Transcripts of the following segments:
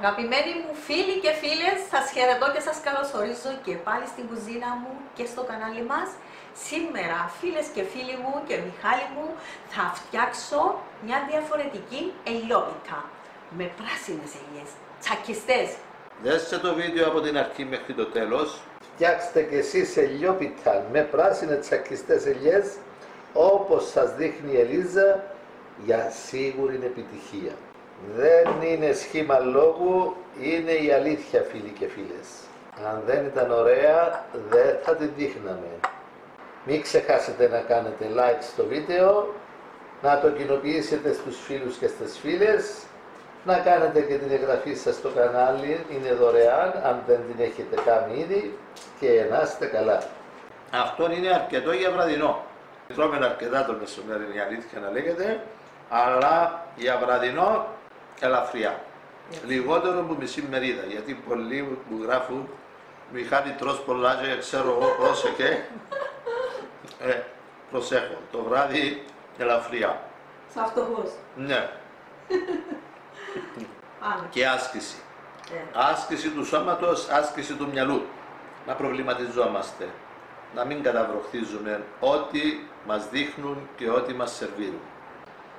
Αγαπημένοι μου φίλοι και φίλες, σας χαιρετώ και σας καλωσορίζω και πάλι στην κουζίνα μου και στο κανάλι μας. Σήμερα, φίλες και φίλοι μου και Μιχάλη μου, θα φτιάξω μια διαφορετική ελιόπιτα με πράσινες ελιές, τσακιστές. Δέστε το βίντεο από την αρχή μέχρι το τέλος. Φτιάξτε και εσείς ελιόπιτα με πράσινες τσακιστές ελιές, όπως σας δείχνει η Ελίζα, για σίγουρη επιτυχία. Δεν είναι σχήμα λόγου, είναι η αλήθεια, φίλοι και φίλες. Αν δεν ήταν ωραία, δεν θα τη δείχναμε. Μην ξεχάσετε να κάνετε like στο βίντεο, να το κοινοποιήσετε στους φίλους και στις φίλες, να κάνετε και την εγγραφή σας στο κανάλι, είναι δωρεάν, αν δεν την έχετε κάνει ήδη, και να είστε καλά. Αυτό είναι αρκετό για βραδινό. Τρώμε αρκετά το μεσημέρι, η αλήθεια να λέγεται, αλλά για βραδινό ελαφριά. Λιγότερο από μισή μερίδα, γιατί πολλοί μου γράφουν Μιχάλη τρως πολλά και ξέρω εγώ πρόσεχε. Προσέχω, το βράδυ ελαφριά. Σαν φτωχός. Ναι. Και άσκηση. Άσκηση του σώματος, άσκηση του μυαλού. Να προβληματιζόμαστε. Να μην καταβροχθίζουμε ό,τι μας δείχνουν και ό,τι μας σερβίρουν.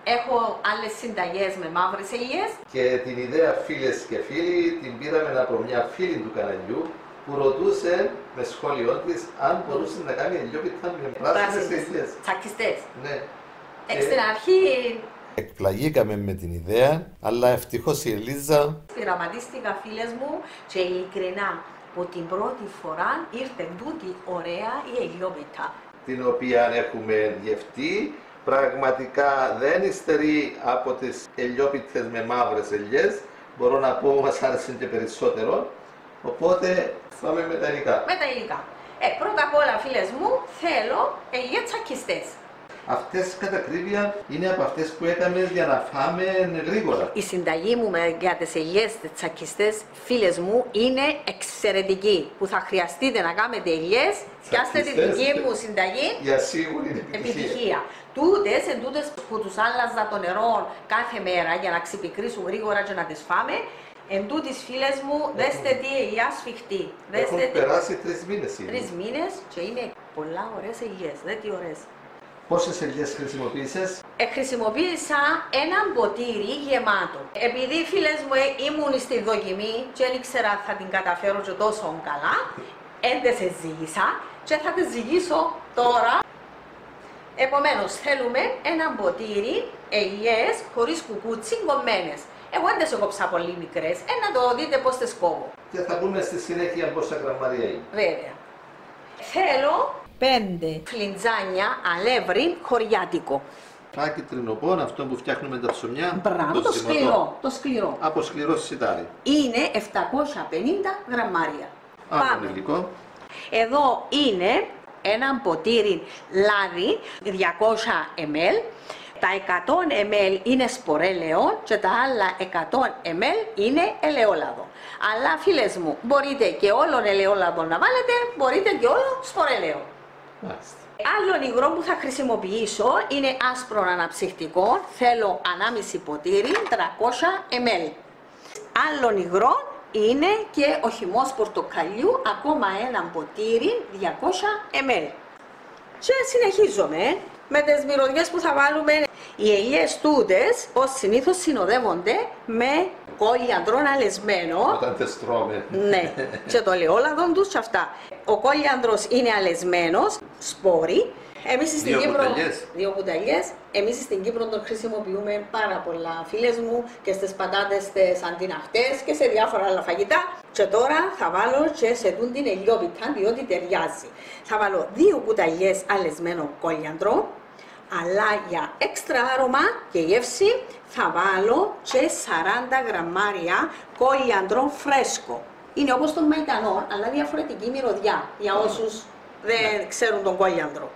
Έχω άλλες συνταγές με μαύρες ελιές. Και την ιδέα, φίλες και φίλοι, την πήραμε από μια φίλη του καναλιού που ρωτούσε με σχόλιο της αν μπορούσε να κάνει ελιόπιτα με πράσινες ελιές. Τσακιστές. Ναι. Στην αρχή Εκπλαγήκαμε με την ιδέα, αλλά ευτυχώς η Ελίζα πειραματίστηκα, φίλες μου, και ειλικρινά που την πρώτη φορά ήρθε τούτη ωραία η ελιόπιτα. την οποία έχουμε γευτεί, πραγματικά δεν υστερεί από τις ελιόπιτες με μαύρες ελιές. Μπορώ να πω μας άρεσε και περισσότερο, οπότε πάμε με τα υλικά. Με τα υλικά. Πρώτα απ' όλα, φίλες μου, θέλω ελιές τσακιστές. Αυτές κατά ακρίβεια είναι από αυτές που έκαμε για να φάμε γρήγορα. Η συνταγή μου για τις ελιές τσακιστές, φίλες μου, είναι εξαιρετική. Που θα χρειαστείτε να κάνετε ελιές, πιάστε τη δική μου συνταγή για σίγουρη επιτυχία. Τούτες εν τούτες που τους άλλαζα το νερό κάθε μέρα για να ξυπικρίσουν γρήγορα και να τις φάμε. Εν τούτης, φίλες μου, δέστε τι ελιά σφιχτή. Έχουν περάσει 3 μήνες ήδη. 3 μήνες και είναι πολλά ωραίες ελιές. Δε τι ωραίες. Πόσες ελιές χρησιμοποίησες? Χρησιμοποίησα ένα ποτήρι γεμάτο. Επειδή, φίλες μου, ήμουν στη δοκιμή και δεν ήξερα θα την καταφέρω και τόσο καλά, δεν σε ζυγίσα και θα τις ζυγίσω τώρα. Επομένως, θέλουμε ένα ποτήρι ελιές χωρίς κουκούτσι κομμένες. Εγώ δεν τις έκοψα πολύ μικρές, να το δείτε πώς τις κόβω. Και θα πούμε στη συνέχεια πόσα γραμμάρια είναι. Βέβαια. Θέλω 5 φλιντζάνια αλεύρι χωριάτικο. Φάκι τρινοπών, αυτό που φτιάχνουμε τα ψωμιά. Μπράβο, το σκληρό, το σκληρό. Από σκληρό σιτάρι. Είναι 750 γραμμάρια. Πάμε. Υλικό. Εδώ είναι ένα ποτήρι λάδι 200 ml. Τα 100 ml είναι σπορέλαιο και τα άλλα 100 ml είναι ελαιόλαδο. Αλλά, φίλες μου, μπορείτε και όλο ελαιόλαδο να βάλετε, μπορείτε και όλο σπορέλαιο. Άλλο υγρό που θα χρησιμοποιήσω είναι άσπρο αναψυκτικό. Θέλω 1,5 ποτήρι, 300 ml. Άλλο υγρό είναι και ο χυμός πορτοκαλιού, ακόμα ένα ποτήρι, 200 ml. Και συνεχίζουμε με τις μυρωδιές που θα βάλουμε. Οι ελιές τούτες, ως συνήθως, συνοδεύονται με κόλιαντρο αλεσμένο. Όταν τες τρώμε. Ναι, και το ελαιόλαδο τους και αυτά. Ο κόλιαντρος είναι αλεσμένος, σπόροι. Εμείς στην Κύπρο, 2 κουταλιές. Εμείς στην Κύπρο τον χρησιμοποιούμε πάρα πολλά, φίλες μου, και στις πατάτες τις αντιναχτές και σε διάφορα άλλα φαγητά. Και τώρα θα βάλω και σε τούν την ελιόπιτα, διότι ταιριάζει. Θα βάλω 2 κουταλιές αλεσμένο κόλιαντρο, αλλά για έξτρα άρωμα και γεύση θα βάλω και 40 γραμμάρια κόλιαντρο φρέσκο. Είναι όπως τον μαϊτανό, αλλά διαφορετική μυρωδιά για όσους δεν ξέρουν τον κόλιαντρο.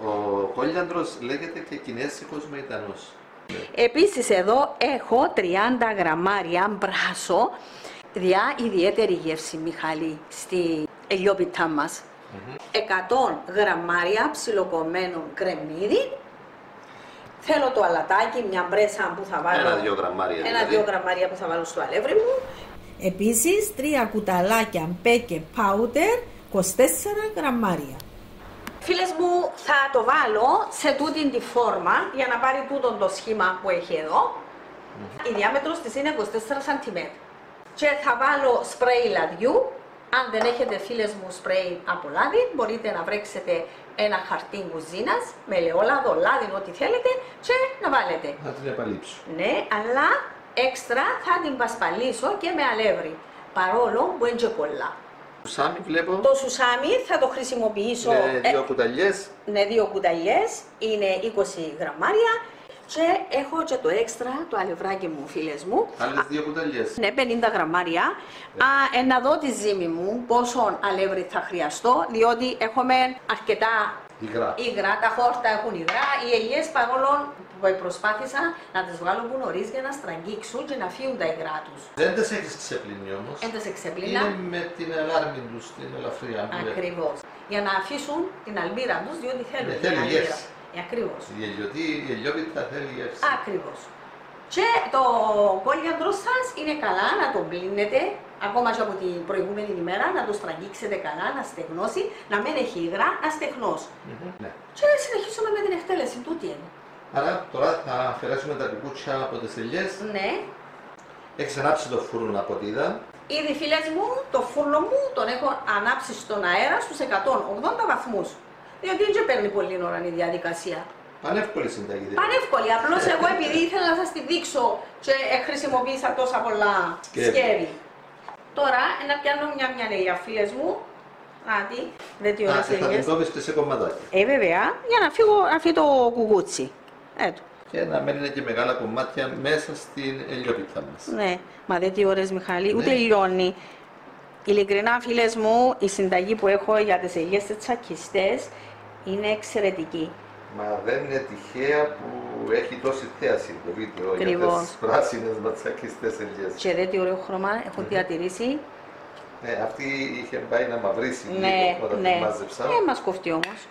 Ο κόλιαντρος λέγεται και κινέζικος μαϊτανός. Επίσης εδώ έχω 30 γραμμάρια μπράσο για ιδιαίτερη γεύση, Μιχάλη, στη ελιόπιτά μας. 100 γραμμάρια ψιλοκομμένο κρεμμύδι. Θέλω το αλατάκι, μια μπρέσα που θα βάλω. 1-2 γραμμάρια. 1-2 γραμμάρια που θα βάλω στο αλεύρι μου. Επίσης 3 κουταλάκια baking powder 24 γραμμάρια. Φίλες μου, θα το βάλω σε τούτη τη φόρμα για να πάρει τούτο το σχήμα που έχει εδώ. Η διάμετρος της είναι 24 cm. Και θα βάλω σπρέι λαδιού. Αν δεν έχετε, φίλες μου, σπρέι από λάδι, μπορείτε να βρέξετε ένα χαρτί κουζίνας με ελαιόλαδο, λάδι, ό,τι θέλετε και να βάλετε. Να την επαλείψω. Ναι, αλλά έξτρα θα την πασπαλίσω και με αλεύρι, παρόλο που είναι και πολλά. Σουσάμι βλέπω. Το σουσάμι θα το χρησιμοποιήσω. Είναι 2 κουταλιές. Ναι, 2 κουταλιές, είναι 20 γραμμάρια. Και έχω και το έξτρα, το αλευράκι μου, φίλες μου. Άλλες 2 κουταλιές. Ναι, 50 γραμμάρια. Να δω τη ζύμη μου, πόσο αλεύρι θα χρειαστώ, διότι έχουμε αρκετά υγρά. Τα χόρτα έχουν υγρά. Οι ελιές, παρόλο που προσπάθησα να τις βγάλω που νωρίς για να στραγγίξουν και να φύγουν τα υγρά τους. Δεν τις έχεις ξεπλύνει όμως. Δεν τις εξεπλύνα. Είναι με την αλάρμη τους, την ελαφριά. Ακριβώς. Για να αφήσουν την αλμύρα τους, διότι θέλουν την θέλει αλμύρα. γεύση. Ακριβώς. Η ελιόπιτα θέλει γεύση. Ακριβώς. Και το κόλιαντρο σας είναι καλά να το πλύνετε, ακόμα και από την προηγούμενη ημέρα, να το στραγγίξετε καλά, να στεγνώσει, να μην έχει υγρά, να στεγνώσει. Ναι. Και συνεχίσουμε με την εκτέλεση τούτη είναι. Άρα τώρα θα αφαιρέσουμε τα κουκούτσια από τις ελιές. Ναι. Έχεις ανάψει το φούρνο από ό,τι είδα. Ήδη, φίλες μου, το φούρνο μου τον έχω ανάψει στον αέρα στους 180 βαθμούς. Διότι δεν παίρνει πολύ ώρα η διαδικασία. Πανεύκολη συνταγή. Πανεύκολη. Απλώς εγώ επειδή ήθελα να σας τη δείξω και χρησιμοποίησα τόσα πολλά σκεύη. Τώρα να πιάνω μια ελιά, φίλες μου. Άντι, δεν τι ωραίες Θα την ελιές. κόβεις και σε κομματάκια. Βέβαια, για να φύγει το κουκούτσι. Έτω. Και να μένουν και μεγάλα κομμάτια μέσα στην ελιόπιτα μας. Ναι, μα δεν τι ωραίες, Μιχάλη, ούτε Ναι. λιώνει. Ειλικρινά, φίλες μου, η συνταγή που έχω για τις ελιές τις τσακιστές είναι εξαιρετική. Μα δεν είναι τυχαία που έχει τόση θέαση το βίντεο Ακριβώς. για τις πράσινες ματσακιστές ελιές. Και δεν τι ωραίο χρώμα έχουν διατηρήσει. Ναι, αυτή είχε πάει να μαυρίσει Ναι, λίγο όταν ναι. την μάζεψα. Μας κοφτεί όμως.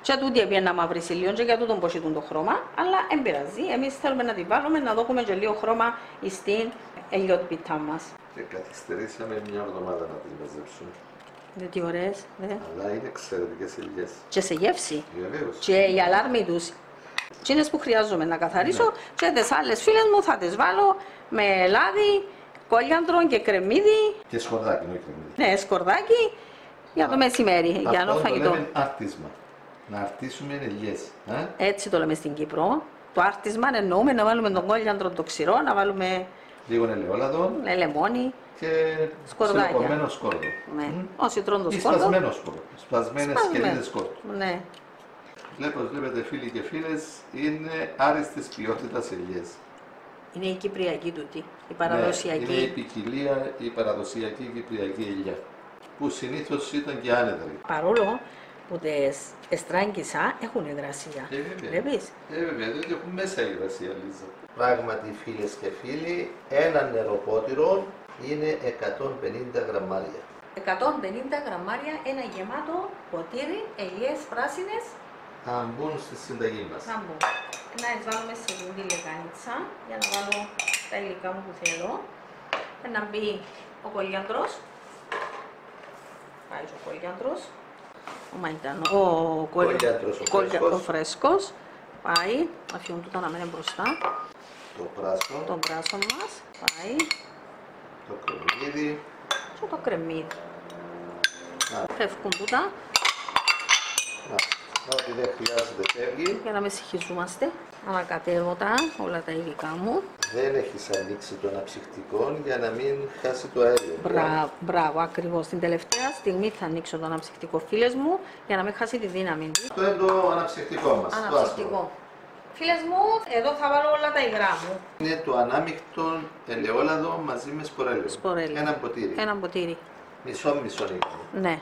Και τούτη έπιανε να μαυρίσει λίγο και για τούτον πως ήταν το χρώμα, αλλά δεν πειράζει. Εμείς θέλουμε να τη βάλουμε, να δώσουμε και λίγο χρώμα στην ελιότυπητά μας. Και καθυστερήσαμε μια εβδομάδα να την μαζέψουμε. Δεν τι ωραίες, δε. Αλλά είναι εξαιρετικές ελιές. Και σε γεύση. Βεβαίως. Και η αλάρμη τους. Εκείνες που χρειάζομαι να καθαρίσω και τις άλλες φίλες μου θα τις βάλω με λάδι, κόλιαντρο και κρεμμύδι. Και σκορδάκι, όχι κρεμμύδι. Ναι, σκορδάκι για το μεσημέρι, για Αυτό το φαγητό. λέμε αρτίσμα. Να αρτίσουμε ελιές. Έτσι το λέμε στην Κύπρο. Το άρτισμα εννοούμε να βάλουμε τον κόλιαντρο το ξηρό, να βάλουμε Λίγο ελαιόλαδο λεμόνι. και Σκορδάκια. σιροπωμένο σκόρδο. Ναι. Όσοι τρώνε το Ή σκόρδο. σπασμένο σκόρδο. Σπασμένες σκελίδες σκόρδου. Ναι. Βλέπετε φίλοι και φίλες, είναι άριστης ποιότητας ελιές. Είναι η κυπριακή τούτη, η Ναι, παραδοσιακή. είναι η ποικιλία, η παραδοσιακή κυπριακή ελιά. Που συνήθως ήταν και άνεδρη. Παρόλο που τις εστράγγισα έχουν υγρασία. Βέβαια. Βλέπεις. Βέβαια, διότι έχουν μέσα υγρασία, Λίζα. Πράγματι, φίλες και φίλοι, ένα νεροπότηρο είναι 150 γραμμάρια. 150 γραμμάρια ένα γεμάτο ποτήρι ελιές πράσινες Θα μπουν στη συνταγή μας. να μπουν. Να τις βάλουμε σε τη λεκάνιτσα για να βάλω τα υλικά μου που θέλω. Να μπει ο κολιάντρος. Πάει ο κολιάντρος. Ο μαϊντανό. Κολιάντρος Ο φρέσκος. Πάει. Αφιούν τούτα να μένει μπροστά. Το πράσο, Το μπράσο μας. Πάει. το κρεμμύδι. Και το κρεμμύδι. Να. Φεύγουν τούτα Ό,τι δεν χρειάζεται φεύγει. για να με συγχυζόμαστε. Ανακατεύω τα όλα τα υλικά μου. Δεν έχεις ανοίξει το αναψυκτικό για να μην χάσει το αέριο. Μπράβο, ακριβώς. Την τελευταία στιγμή θα ανοίξω το αναψυκτικό, φίλες μου, για να μην χάσει τη δύναμη του. Αυτό είναι το αναψυκτικό μας. το Αναψυκτικό. Φίλες μου, εδώ θα βάλω όλα τα υγρά μου. άσπρο. Είναι το ανάμεικτο ελαιόλαδο μαζί με σπορέλαιο. Σπορέλαιο. Ένα ποτήρι. Ένα ποτήρι. Μισό είναι. Ναι.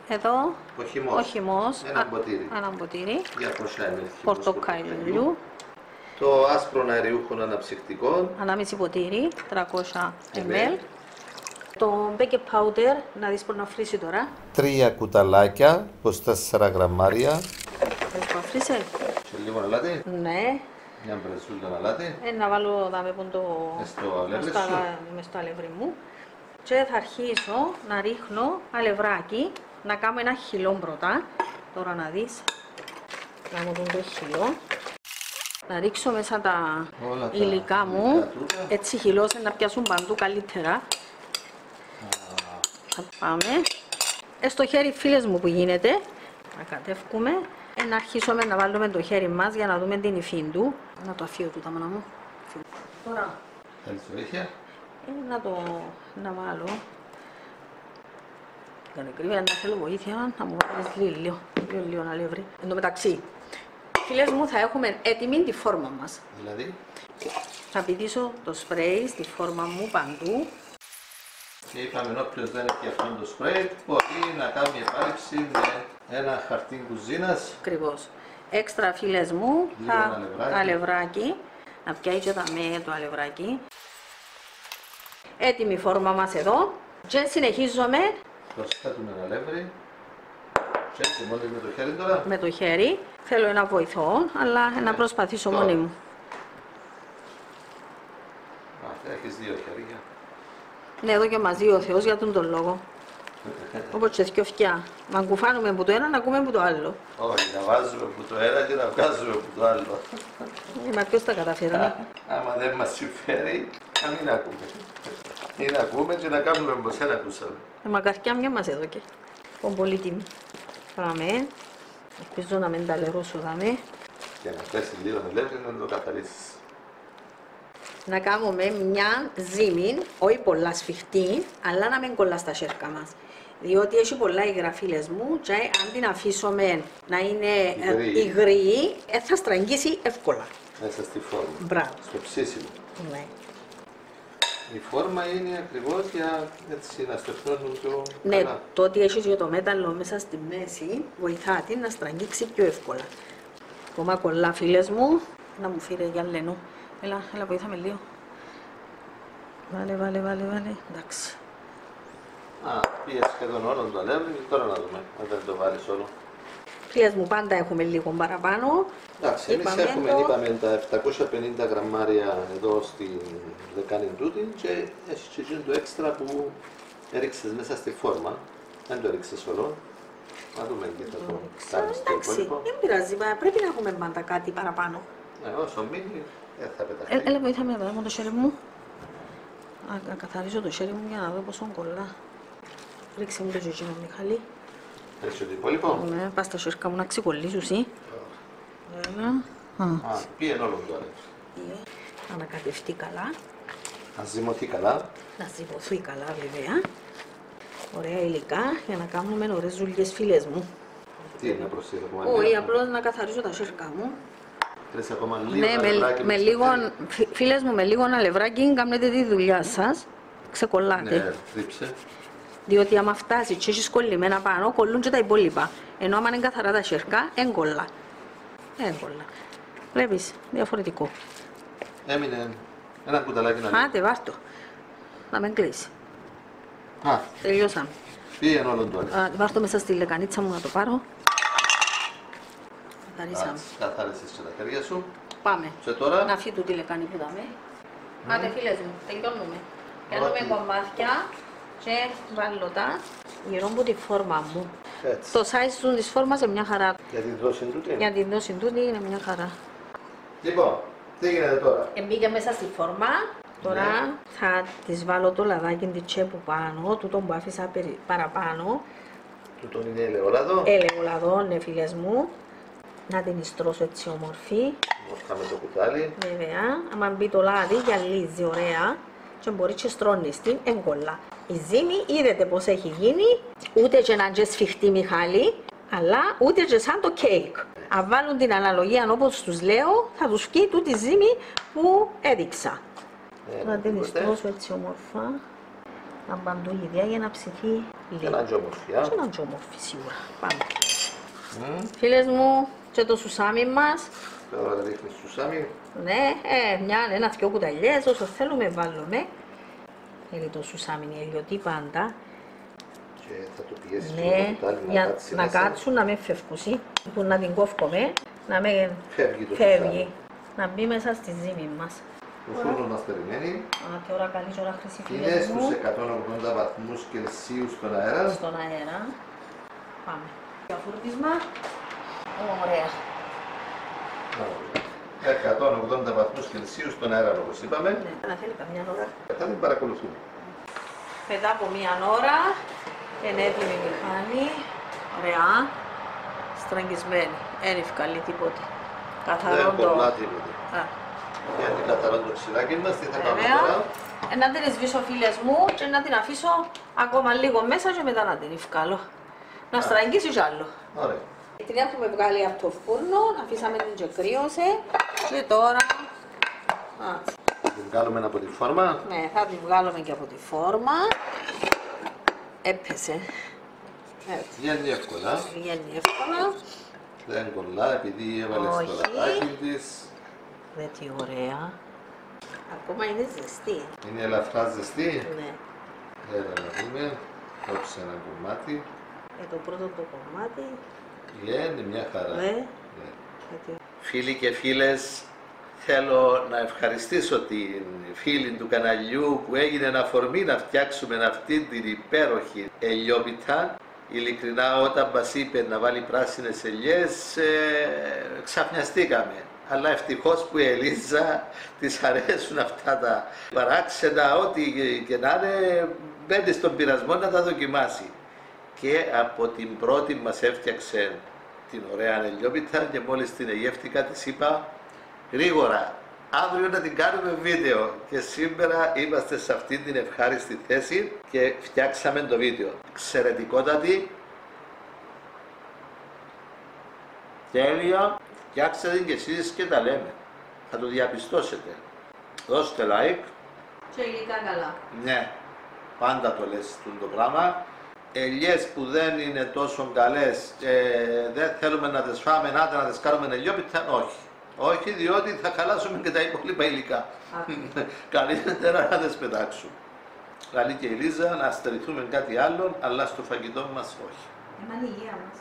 Εδώ Ο χυμός. ο χυμός. Ένα ποτήρι. Ένα ποτήρι. 200 ml. Πορτοκαλιού. Το άσπρο αεριούχο αναψυκτικό. Ανάμιση ποτήρι. 300 ml. Το baking powder, να δεις πώς να φρίσει τώρα. 3 κουταλάκια, 24 γραμμάρια. Θες που αφρίσει. Σε λίγο αλάτι. Ναι. Μια μπρεζούλα να λάτε. Να βάλω δάμε ποντο μες στο αλεύρι μου. Και θα αρχίσω να ρίχνω αλευράκι, να κάνω ένα χυλό πρώτα. Τώρα να δεις, να κάνω το χυλό. Να ρίξω μέσα τα υλικά μου, έτσι χυλώσε να πιάσουν παντού καλύτερα. Θα πάμε. Στο χέρι φίλες μου που γίνεται, να κατεύκουμε. Να αρχίσουμε να βάλουμε το χέρι μας για να δούμε την υφή του. Να το αφήσω τούτα μάνα μου. Τώρα, θέλεις βοήθεια? να βάλω. Αν θέλω βοήθεια, να μου βάλεις λίγο αλεύρι. Εν τω μεταξύ, φίλες μου, θα έχουμε έτοιμη τη φόρμα μας. Δηλαδή? Θα πηδήσω το σπρέι στη φόρμα μου παντού. Και είπαμε όποιος δεν έχει αυτό το σπρέι μπορεί να κάνει επάλυψη με ένα χαρτί κουζίνας. Ακριβώς. Έξτρα φίλες μου, αλευράκι. Να πιάει και το αλευράκι. Έτοιμη φόρμα μας εδώ. Και συνεχίζουμε. Προσθέτουμε ένα αλεύρι. Και έτσι μόλις με το χέρι τώρα. Με το χέρι. Θέλω ένα βοηθό, αλλά να προσπαθήσω μόνη μου. Έχεις δύο χέρια. Ναι, εδώ και μαζί ο Θεός για τον λόγο. Όπως και δυο αυτιά. Να κουφάνουμε από το ένα, να ακούμε από το άλλο. Όχι, να βάζουμε από το ένα και να βγάζουμε από το άλλο. Μα ποιος τα καταφέρει. Άμα δεν μας συμφέρει, να μην ακούμε. Ή να ακούμε και να κάνουμε όπως ένα ακούσαμε. Μακαριά μια μας εδώ και. Πολύ τιμή. Πάμε. Ελπίζω να μην τα λερώσω δάμε. Και να πέσει λίγο αλεύρι να το καθαρίσεις. Να κάνουμε μια ζύμη, όχι πολλά σφιχτή, αλλά να μην κολλά στα σέρκα μας. Διότι έχει πολλά υγρά φίλες μου και αν την αφήσουμε να είναι υγρή, θα στραγγίσει εύκολα. Μέσα στη φόρμα. Μπράβο. Στο ψήσιμο. Ναι. Η φόρμα είναι ακριβώς για έτσι να στεφτώνουν πιο Ναι, καλά. το ότι έχεις για το μέταλλο μέσα στη μέση βοηθά την να στραγγίξει πιο εύκολα. Ακόμα κολλά φίλες μου, να μου φύρε για λένο. Έλα, βοήθαμε λίγο. Βάλε, εντάξει. Πήγε σχεδόν όλο το αλεύρι, τώρα να δούμε, αν δεν το βάλεις όλο. Φίλες μου, πάντα έχουμε λίγο παραπάνω. Εντάξει, εμείς είπαμε τα 750 γραμμάρια εδώ στη δεκάνη τούτη και έχει και γίνει το έξτρα που έριξες μέσα στη φόρμα. Δεν το έριξες όλο. Να δούμε και θα το κάνεις το υπόλοιπο. Δεν πειράζει, πρέπει να έχουμε πάντα κάτι παραπάνω. Όσο μείνει, δεν θα πεταχθεί. Έλα, βοήθαμε εδώ με το χέρι μου. Να καθαρίσω το χέρι μου για να δω πόσο κολλά. Ρίξε μου το ζυγίνο, Μιχάλη. Ρίξε το υπόλοιπο. Ναι, πας στα σέρκα μου να ξεκολλήσουν, Έλα. Πήγαινε όλο το αλεύρι. Να ανακατευτεί καλά. Να ζυμωθεί καλά. Να ζυμωθεί καλά, βέβαια. Ωραία υλικά για να κάνουμε ωραίες ζουλιές, φίλες μου. Τι είναι να προσθέσουμε? Όχι, απλώς να καθαρίσω τα σέρκα μου. Θέλεις ακόμα λίγο Ναι, αλευράκι με λίγο, φίλες μου, με λίγο αλευράκι κάνετε τη δουλειά σας. Ξεκολλάτε. Ναι, τρίψε. Διότι άμα φτάσει και έχεις κολλημένα πάνω, κολλούν και τα υπόλοιπα. Ενώ άμα είναι καθαρά τα σέρκα, έγκολλα. Έγκολλα. Βλέπεις, διαφορετικό. Έμεινε ένα κουταλάκι να Άντε, βάρτο. Να μην κλείσει. Τελειώσαμε. Πήγαινε όλο το αλεύρι. Βάρτο μέσα στη λεκανίτσα μου να το πάρω. Καθαρίσαμε. Καθάρισες και τα χέρια σου. Πάμε. Και τώρα. Να φύγει τη λεκανή που δάμε. Άντε, φίλες μου, τελειώνουμε. Κάνουμε κομμάτια και βάλω τα γύρω από τη φόρμα μου. Έτσι. Το size του της φόρμας είναι μια χαρά. Για την δόση τούτη. Για την δόση τούτη είναι μια χαρά. Λοιπόν, τι γίνεται τώρα? Μπήκε μέσα στη φόρμα. Τώρα θα της βάλω το λαδάκι τη τσέπου πάνω, τούτο που άφησα παραπάνω. Τούτο είναι ελαιόλαδο. Ελαιόλαδο, ναι, φίλες μου. Να την ιστρώσω έτσι όμορφη. Μόσχα με το κουτάλι. Βέβαια, άμα μπει το λάδι, γυαλίζει ωραία και μπορεί και στρώνεις την εγκολλά. Η ζύμη είδατε πως έχει γίνει, ούτε και να είναι σφιχτή, Μιχάλη, αλλά ούτε και σαν το κέικ. Αν βάλουν την αναλογία όπως τους λέω, θα τους βγει τούτη ζύμη που έδειξα. Να την ιστρώσω έτσι όμορφα, να παντού για να ψηθεί Και να είναι όμορφη. και να είναι όμορφη σίγουρα. Πάμε. Φίλες μου, και το σουσάμι μας. Τώρα δεν ρίχνεις σουσάμι. Ναι, ένα-δυο κουταλιές, όσο θέλουμε βάλουμε. Είναι το σουσάμι, είναι ελιωτή πάντα. Και θα το πιέσεις Ναι, το κουτάλι για να μέσα. κάτσουν, να με φεύγουν, που να την κόφκομαι, να με Φεύγει το φεύγει. σουσάμι. Να μπει μέσα στη ζύμη μας. Ο φούρνος μας περιμένει. Α, και ώρα καλή και ώρα χρυσή Είναι φίλες στους μου. 180 βαθμούς Κελσίου στον αέρα. Στον αέρα. Πάμε. Για φούρνισμα. Ωραία. 180 βαθμούς Κελσίου στον αέρα, όπως είπαμε. Ναι, να θέλει καμιά ώρα. Μετά την παρακολουθούμε. Μετά από μία ώρα είναι έτοιμη η μηχανή. Ωραία. Στραγγισμένη. Δεν ευκαλεί τίποτε. Καθαρό Δεν το. πολλά τίποτα. Α, Γιατί καθαρό το ξυλάκι μας, τι θα κάνουμε Ωραία. τώρα. Να την σβήσω φίλες μου και να την αφήσω ακόμα λίγο μέσα και μετά να την ευκάλω. Να στραγγίσει κι άλλο. Ωραία. Την έχουμε βγάλει από το φούρνο, αφήσαμε την και κρύωσε και τώρα Την βγάλουμε από τη φόρμα. ναι, θα την βγάλουμε και από τη φόρμα. Έπεσε. Έτσι. Βγαίνει εύκολα. Βγαίνει εύκολα. Δεν κολλά επειδή έβαλες το Όχι. λαδάκι της. Δε τι ωραία. Ακόμα είναι ζεστή. Είναι ελαφρά ζεστή. Ναι. Έλα να δούμε. Κόψε ένα κομμάτι. Το πρώτο το κομμάτι. Βγαίνει μια χαρά. Ναι. Ναι. Γιατί... Φίλοι και φίλες, θέλω να ευχαριστήσω την φίλη του καναλιού που έγινε αφορμή να φτιάξουμε αυτή την υπέροχη ελιόπιτα. Ειλικρινά, όταν μας είπε να βάλει πράσινες ελιές, ξαφνιαστήκαμε. Αλλά ευτυχώς που η Ελίζα της αρέσουν αυτά τα παράξενα, ό,τι και να είναι, μπαίνει στον πειρασμό να τα δοκιμάσει. Και από την πρώτη μας έφτιαξε την ωραία ελιόπιτα και μόλις την εγεύτηκα της είπα γρήγορα, αύριο να την κάνουμε βίντεο. Και σήμερα είμαστε σε αυτή την ευχάριστη θέση και φτιάξαμε το βίντεο. Εξαιρετικότατη. Τέλεια. Φτιάξτε την και εσείς και τα λέμε. Θα το διαπιστώσετε. Δώστε like. Και υλικά καλά. Ναι, πάντα το λες το πράγμα. Ελιές που δεν είναι τόσο καλές και δεν θέλουμε να τις φάμε, να τις κάνουμε ελιόπιτα, όχι. Όχι, διότι θα χαλάσουμε και τα υπόλοιπα υλικά. Καλύτερα να τις πετάξουμε. Καλή και η Λίζα, να στερηθούμε κάτι άλλο, αλλά στο φαγητό μας όχι. Εμένα η υγεία μας.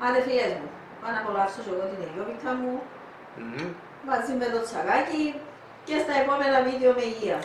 Άντε φίλες μου, πάω να απολαύσω και εγώ την ελιόπιτα μου μαζί με το τσαγάκι και στα επόμενα βίντεο με υγεία.